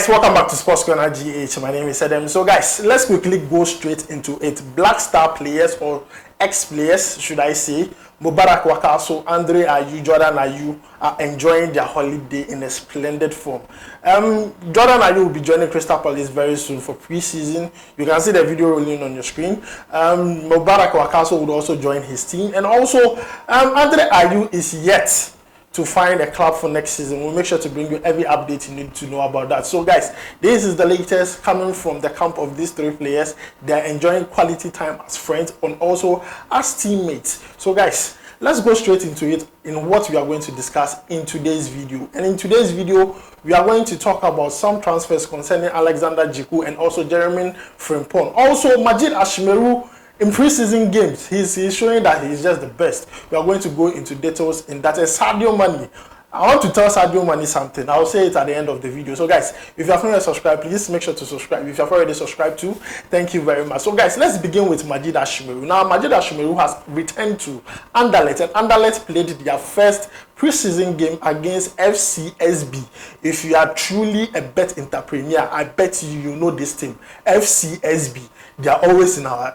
guys, welcome back to Sports Corner GH. My name is Adam. So guys, let's quickly go straight into it. Black Star players or ex-players, should I say, Mubarak Wakaso, Andre Ayew, Jordan Ayew are enjoying their holiday in a splendid form. Jordan Ayew will be joining Crystal Palace very soon for pre-season. You can see the video rolling on your screen. Mubarak Wakaso would also join his team, and also Andre Ayew is yet to find a club for next season. We'll make sure to bring you every update you need to know about that. So guys, this is the latest coming from the camp of these three players. They're enjoying quality time as friends and also as teammates. So guys, let's go straight into it in what we are going to discuss in today's video. And in today's video, we are going to talk about some transfers concerning Alexander Djiku and also Jeremie Frimpong. Also, Majeed Ashimeru, in preseason games, he's showing that he's just the best. We are going to go into details in that. Sadio Mane. I want to tell Sadio Mane something. I'll say it at the end of the video. So guys, if you have not yet subscribed, please make sure to subscribe. If you have already subscribed too, thank you very much. So guys, let's begin with Majeed Ashimeru. Now, Majeed Ashimeru has returned to Anderlecht, and Anderlecht played their first preseason game against FCSB. If you are truly a bet entrepreneur, I bet you know this team, FCSB. They are always in our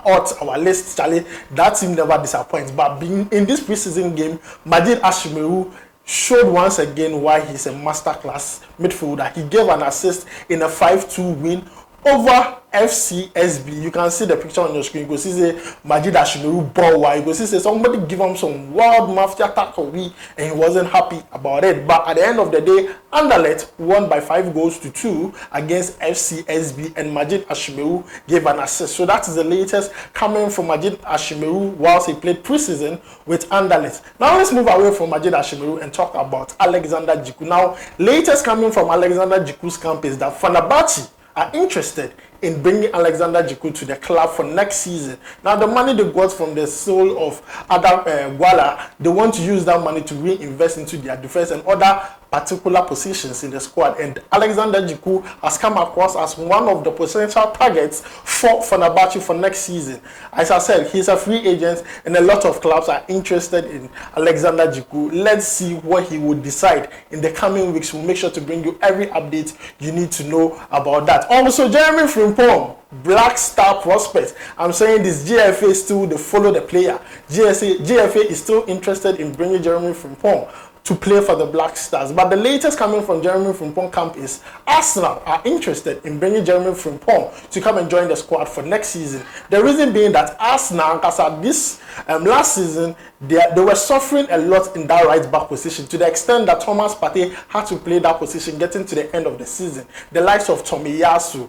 odds, our list, Charlie. That team never disappoints. But being in this preseason game, Majeed Ashimeru showed once again why he's a masterclass midfielder. He gave an assist in a 5-2 win over FCSB. You can see the picture on your screen. You go see say Majeed Ashimeru ball wide. You go see say somebody give him some wild mafia tackle and he wasn't happy about it. But at the end of the day, Anderlecht won by 5-2 against FCSB, and Majeed Ashimeru gave an assist. So that is the latest coming from Majeed Ashimeru whilst he played preseason with Anderlecht. Now let's move away from Majeed Ashimeru and talk about Alexander Djiku. Now, latest coming from Alexander Djiku's camp is that Fenebache are interested in bringing Alexander Djiku to the club for next season. Now, the money they got from the sale of Adam Gwala, they want to use that money to reinvest into their defense and other particular positions in the squad. And Alexander Djiku has come across as one of the potential targets for Fenebache for next season. As I said, he's a free agent and a lot of clubs are interested in Alexander Djiku. Let's see what he would decide in the coming weeks. We'll make sure to bring you every update you need to know about that. Also, Jeremie Frimpong, Black Star prospect. I'm saying this, GFA still they follow the player. GFA is still interested in bringing Jeremie Frimpong to play for the Black Stars. But the latest coming from Jeremie Frimpong camp is Arsenal are interested in bringing Jeremie Frimpong to come and join the squad for next season. The reason being that Arsenal, as at this last season, they were suffering a lot in that right back position, to the extent that Thomas Partey had to play that position getting to the end of the season. The likes of Tomiyasu,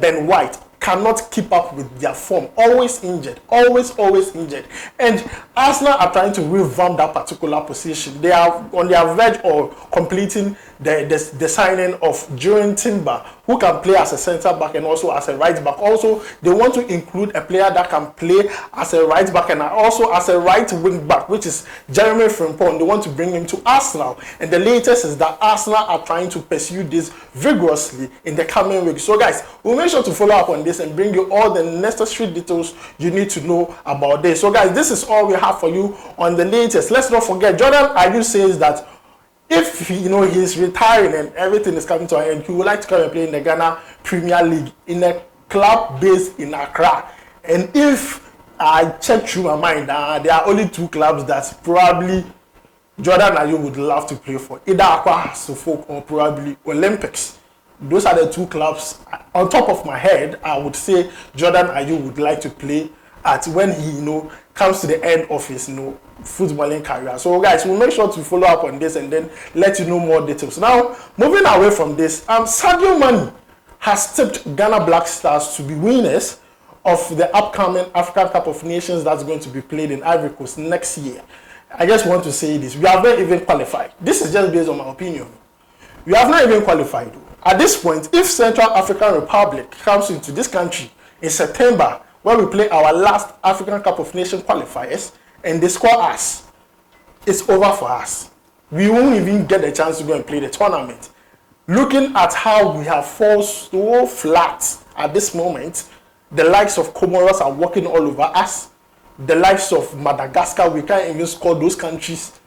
Ben White cannot keep up with their form, always injured, always injured. And Arsenal are trying to revamp that particular position. They are on their verge of completing the signing of Jurgen Timber, who can play as a centre back and also as a right back. Also, they want to include a player that can play as a right back and also as a right wing back, which is Jeremie Frimpong. They want to bring him to Arsenal. And the latest is that Arsenal are trying to pursue this vigorously in the coming weeks. So guys, we'll make sure to follow up on this and bring you all the necessary details you need to know about this. So guys, this is all we have for you on the latest. Let's not forget, Jordan Ayew says that if he's retiring and everything is coming to an end, he would like to come and play in the Ghana Premier League in a club based in Accra. And if I check through my mind, there are only two clubs that probably Jordan Ayew would love to play for, either Aqua Suffolk or probably Olympics. Those are the two clubs. On top of my head, I would say Jordan Ayew would like to play at when he comes to the end of his footballing career. So guys, we'll make sure to follow up on this and then let you know more details. Now, moving away from this, Sadio Mane has tipped Ghana Black Stars to be winners of the upcoming African Cup of Nations that's going to be played in Ivory Coast next year. I just want to say this, we have not even qualified. This is just based on my opinion. We have not even qualified. At this point, if Central African Republic comes into this country in September, when we play our last African Cup of Nations qualifiers, and they score us, it's over for us. We won't even get a chance to go and play the tournament. Looking at how we have fallen so flat at this moment, the likes of Comoros are walking all over us. The likes of Madagascar, we can't even score those countries.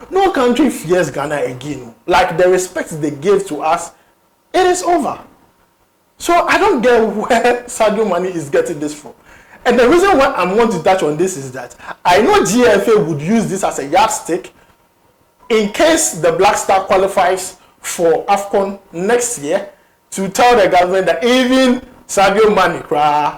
No country fears Ghana again. Like the respect they gave to us It is over. So I don't get where Sadio Mane is getting this from. And the reason why I want to touch on this is that I know GFA would use this as a yardstick in case the Black Star qualifies for AFCON next year, to tell the government that even Sadio Mane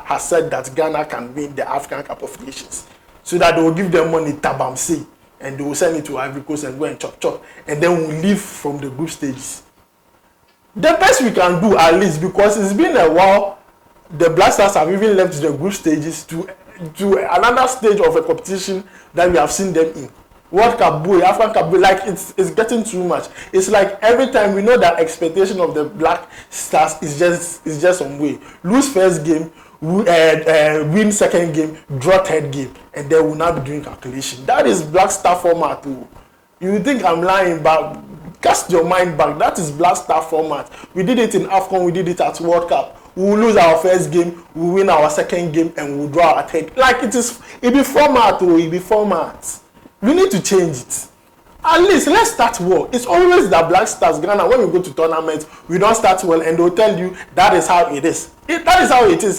has said that Ghana can win the African Cup of Nations, so that they will give them money tabamsi and they will send it to Ivory Coast and go and chop, and then we'll leave from the group stages. The best we can do, at least, because it's been a while, the Black Stars have even left the group stages to another stage of a competition that we have seen them in. World Cup boy, African Cup boy, like it's getting too much. It's like every time we know that expectation of the Black Stars is just some way. Lose first game, win second game, draw third game, and they will not be doing calculation. That is Black Star format too. You think I'm lying, but cast your mind back. That is Black Star format. We did it in AFCON, we did it at World Cup. We will lose our first game, we will win our second game, and we'll draw our third. Like it be format, it be format. We need to change it. At least let's start well. It's always the Black Stars Ghana. When we go to tournaments, we don't start well, and they'll tell you that is how it is. That is how it is.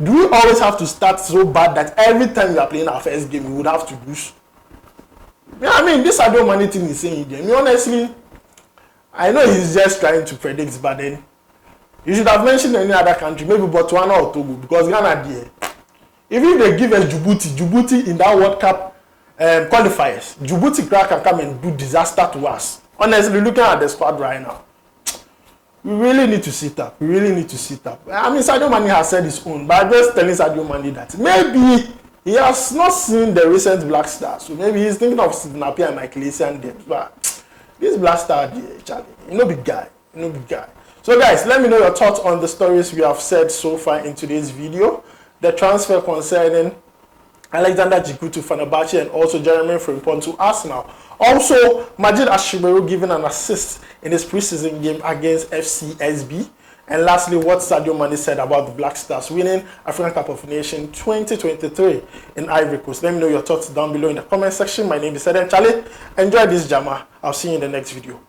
Do we always have to start so bad that every time we are playing our first game, we would have to lose? Yeah, I mean, this Sadio Mane thing is saying again. Honestly, I know he's just trying to predict, but then you should have mentioned any other country, maybe Botswana or Togo, because Ghana there. Even if they give us Djibouti in that World Cup qualifiers, Djibouti can come and do disaster to us. Honestly, looking at the squad right now, we really need to sit up. I mean, Sadio Mane has said his own, but I'm just telling Sadio Mane that maybe he has not seen the recent Black Stars, so maybe he's thinking of Napier and Michael Essien there. But this Black Star, Charlie, big guy. So guys, let me know your thoughts on the stories we have said so far in today's video. The transfer concerning Alexander Djiku to Fenebache and also Jeremie Frimpong to Arsenal. Also, majeed Ashimeru given an assist in his preseason game against FCSB. And lastly, what Sadio Mane said about the Black Stars winning African Cup of Nations 2023 in Ivory Coast. Let me know your thoughts down below in the comment section. My name is Charlie. Enjoy this Jama. I'll see you in the next video.